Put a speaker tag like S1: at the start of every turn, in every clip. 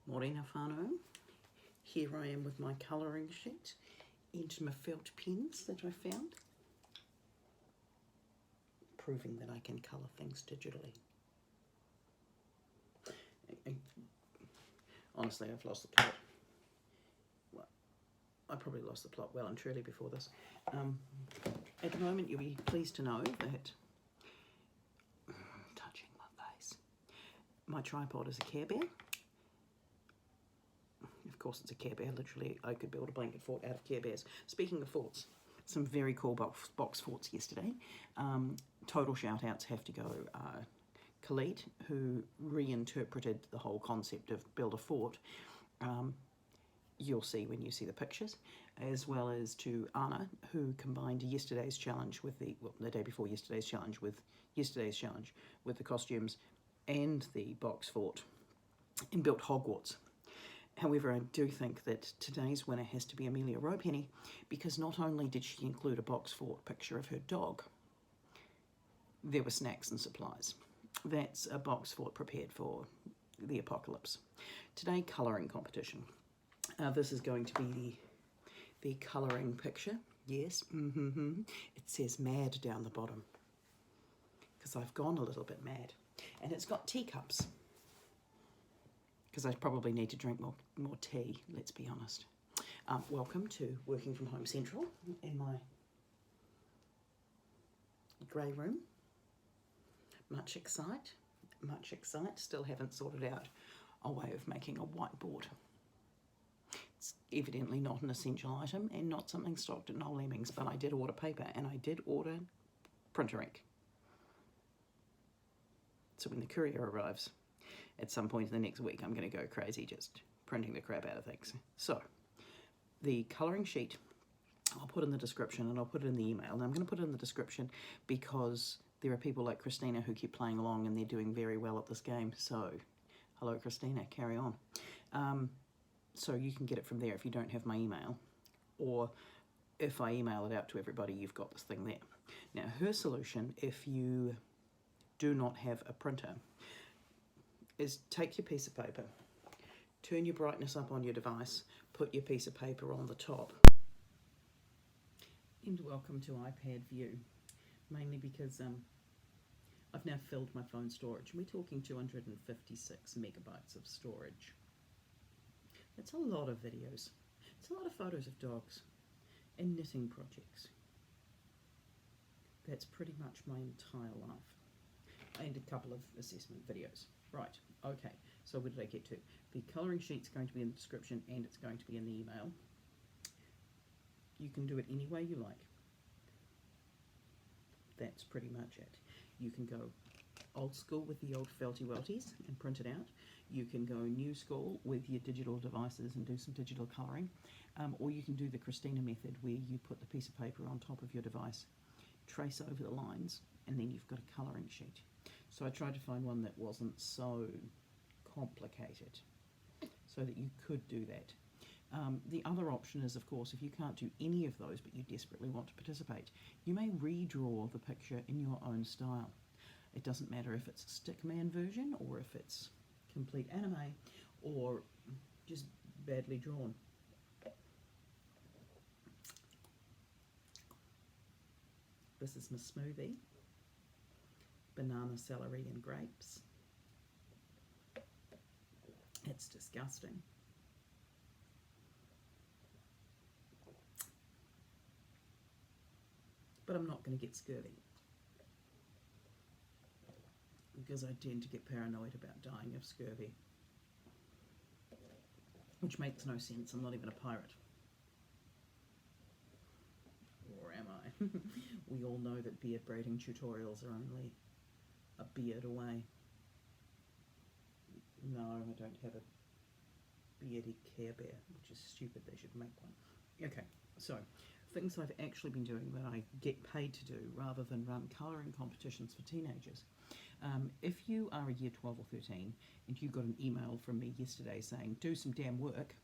S1: Morena whānau. Here I am with my colouring sheet and my felt pens that I found, proving that I can colour things digitally. Honestly, I've lost the plot. Well, I probably lost the plot well and truly before this. At the moment, you'll be pleased to know that, touching my face, my tripod is a Care Bear. Of course it's a Care Bear, literally I could build a blanket fort out of Care Bears. Speaking of forts, some very cool box forts yesterday. Total shout outs have to go Khalid, who reinterpreted the whole concept of build a fort. You'll see when you see the pictures, as well as to Anna, who combined yesterday's challenge with the day before yesterday's challenge with yesterday's challenge with the costumes and the box fort and built Hogwarts. However, I do think that today's winner has to be Amelia Ropenny, because not only did she include a box fort picture of her dog, there were snacks and supplies. That's a box fort prepared for the apocalypse. Today, colouring competition. This is going to be the colouring picture. Yes, it says mad down the bottom, because I've gone a little bit mad. And it's got teacups, because I probably need to drink more tea, let's be honest. Welcome to Working From Home Central in my grey room. Much excite, still haven't sorted out a way of making a whiteboard. It's evidently not an essential item and not something stocked at Noel Leemings, but I did order paper and I did order printer ink. So when the courier arrives, at some point in the next week, I'm going to go crazy just printing the crap out of things. So, the colouring sheet, I'll put in the description and I'll put it in the email. And I'm going to put it in the description because there are people like Christina who keep playing along and they're doing very well at this game. So, hello Christina, carry on. So you can get it from there if you don't have my email. Or if I email it out to everybody, you've got this thing there. Now, her solution, if you do not have a printer, is take your piece of paper, turn your brightness up on your device, put your piece of paper on the top, and welcome to iPad view, mainly because I've now filled my phone storage. We're talking 256 megabytes of storage. That's a lot of videos. It's a lot of photos of dogs and knitting projects. That's pretty much my entire life, and a couple of assessment videos. Right, okay, so where did I get to? The colouring sheet's going to be in the description and it's going to be in the email. You can do it any way you like. That's pretty much it. You can go old school with the old felty welties and print it out. You can go new school with your digital devices and do some digital colouring. Or you can do the Christina method where you put the piece of paper on top of your device, trace over the lines, and then you've got a colouring sheet. So I tried to find one that wasn't so complicated so that you could do that. The other option is, of course, if you can't do any of those but you desperately want to participate, you may redraw the picture in your own style. It doesn't matter if it's a stickman version or if it's complete anime or just badly drawn. This is my smoothie. Banana, celery and grapes. It's disgusting. But I'm not going to get scurvy, because I tend to get paranoid about dying of scurvy, which makes no sense. I'm not even a pirate. Or am I? We all know that beard braiding tutorials are only a beard away. No, I don't have a beardy Care Bear, which is stupid. They should make one. Okay, so things I've actually been doing that I get paid to do rather than run colouring competitions for teenagers. If you are a year 12 or 13 and you got an email from me yesterday saying do some damn work,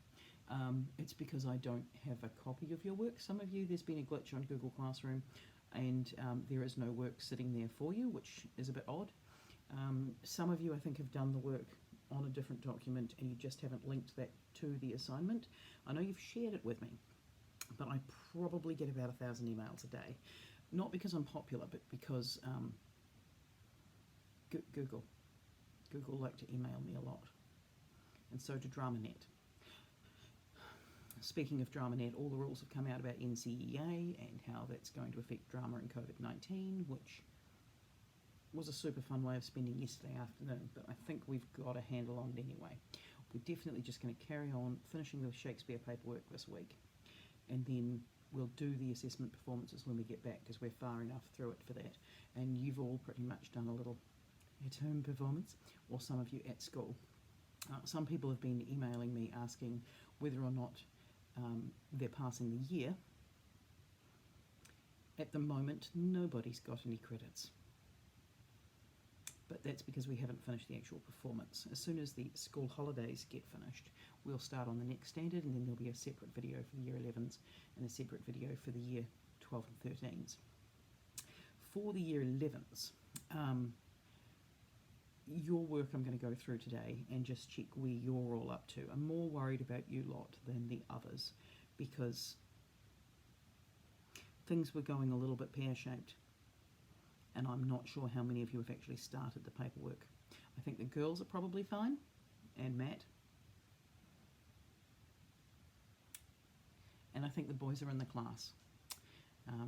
S1: it's because I don't have a copy of your work. Some of you, there's been a glitch on Google Classroom and there is no work sitting there for you, which is a bit odd. Some of you, I think, have done the work on a different document and you just haven't linked that to the assignment, I know you've shared it with me, but I probably get about 1,000 emails a day. Not because I'm popular, but because Google like to email me a lot, and so do DramaNet. Speaking of DramaNet, all the rules have come out about NCEA and how that's going to affect drama and COVID-19, which was a super fun way of spending yesterday afternoon, but I think we've got a handle on it anyway. We're definitely just going to carry on finishing the Shakespeare paperwork this week, and then we'll do the assessment performances when we get back, because we're far enough through it for that. And you've all pretty much done a little at-home performance, or some of you at school. Some people have been emailing me asking whether or not they're passing the year. At the moment, nobody's got any credits. But that's because we haven't finished the actual performance. As soon as the school holidays get finished, we'll start on the next standard, and then there'll be a separate video for the year 11s and a separate video for the year 12 and 13s. For the year 11s, your work I'm going to go through today and just check where you're all up to. I'm more worried about you lot than the others, because things were going a little bit pear-shaped, and I'm not sure how many of you have actually started the paperwork. I think the girls are probably fine, and Matt. And I think the boys are in the class.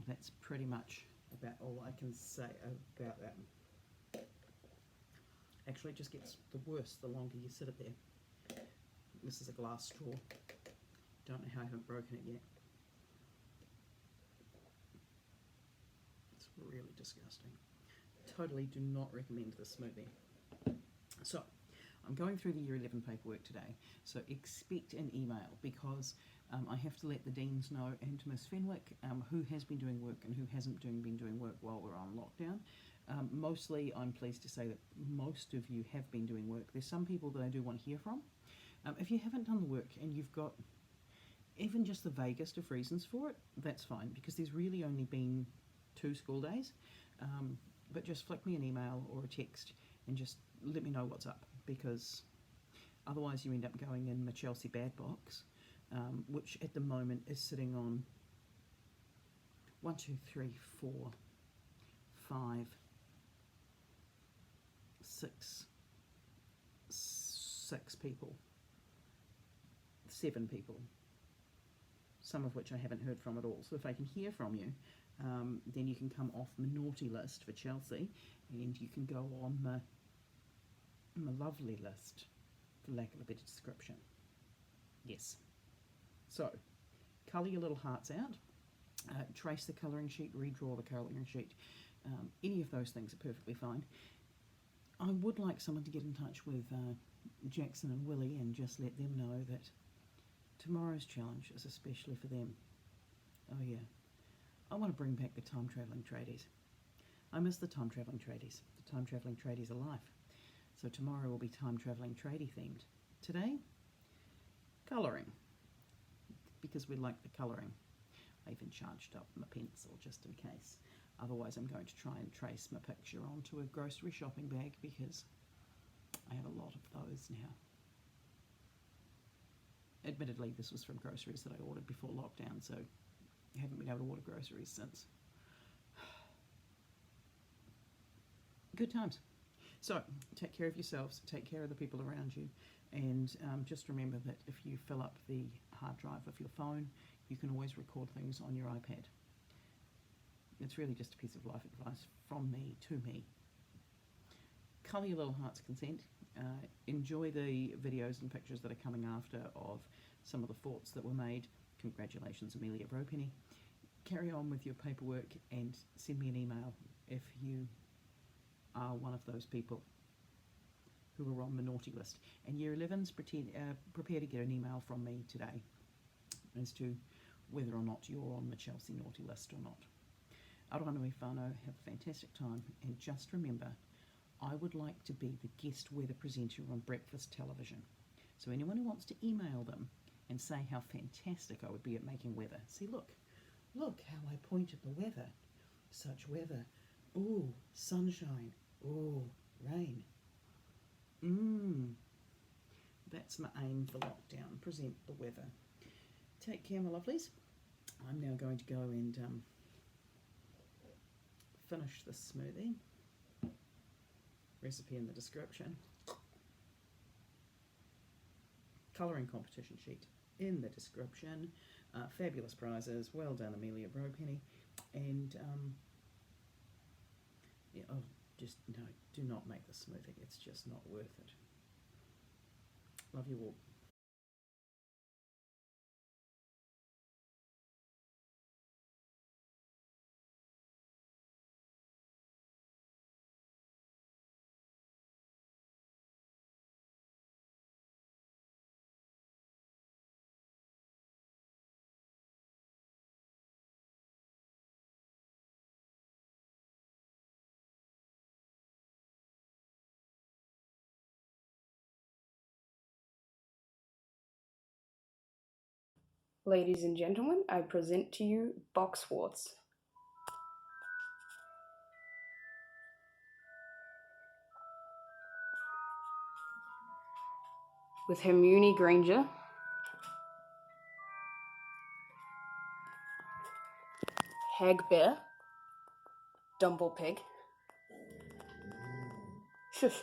S1: That's pretty much about all I can say about that. Actually, it just gets the worse the longer you sit it there. This is a glass straw. Don't know how I haven't broken it yet. It's really disgusting. Totally do not recommend this smoothie. So, I'm going through the Year 11 paperwork today, so expect an email, because I have to let the deans know, and to Miss Fenwick, who has been doing work and who hasn't been doing work while we're on lockdown. Mostly, I'm pleased to say that most of you have been doing work. There's some people that I do want to hear from. If you haven't done the work and you've got even just the vaguest of reasons for it, that's fine, because there's really only been 2 school days. But just flick me an email or a text and just let me know what's up, because otherwise you end up going in my Chelsea bad box, which at the moment is sitting on 1, 2, 3, 4, 5, 6 people, 7 people, some of which I haven't heard from at all. So if I can hear from you, then you can come off my naughty list for Chelsea, and you can go on my lovely list, for lack of a better description. Yes. So, colour your little hearts out, trace the colouring sheet, redraw the colouring sheet. Any of those things are perfectly fine. I would like someone to get in touch with Jackson and Willie and just let them know that tomorrow's challenge is especially for them. Oh yeah, I want to bring back the time-travelling tradies. I miss the time-travelling tradies. The time-travelling tradies are life. So tomorrow will be time-travelling tradie themed. Today, colouring, because we like the colouring. I even charged up my pencil just in case. Otherwise I'm going to try and trace my picture onto a grocery shopping bag, because I have a lot of those now. Admittedly, this was from groceries that I ordered before lockdown, so I haven't been able to order groceries since. Good times. So, take care of yourselves, take care of the people around you, and just remember that if you fill up the hard drive of your phone, you can always record things on your iPad. It's really just a piece of life advice from me to me. Colour your little heart's consent. Enjoy the videos and pictures that are coming after of some of the forts that were made. Congratulations, Amelia Bropenny. Carry on with your paperwork and send me an email if you are one of those people who are on the naughty list. And Year 11s, prepare to get an email from me today as to whether or not you're on the Chelsea naughty list or not. Aroha nui whānau, have a fantastic time, and just remember, I would like to be the guest weather presenter on breakfast television. So anyone who wants to email them and say how fantastic I would be at making weather. See, look how I point at the weather. Such weather. Ooh, sunshine. Ooh, rain. That's my aim for lockdown, present the weather. Take care, my lovelies. I'm now going to go and finish this smoothie. Recipe in the description. Colouring competition sheet in the description. Fabulous prizes. Well done, Amelia Bropenny. And yeah, oh, just no, do not make the smoothie. It's just not worth it. Love you all.
S2: Ladies and gentlemen, I present to you Boxworts. With Hermione Granger, Hagbear, Dumblepig, Shush,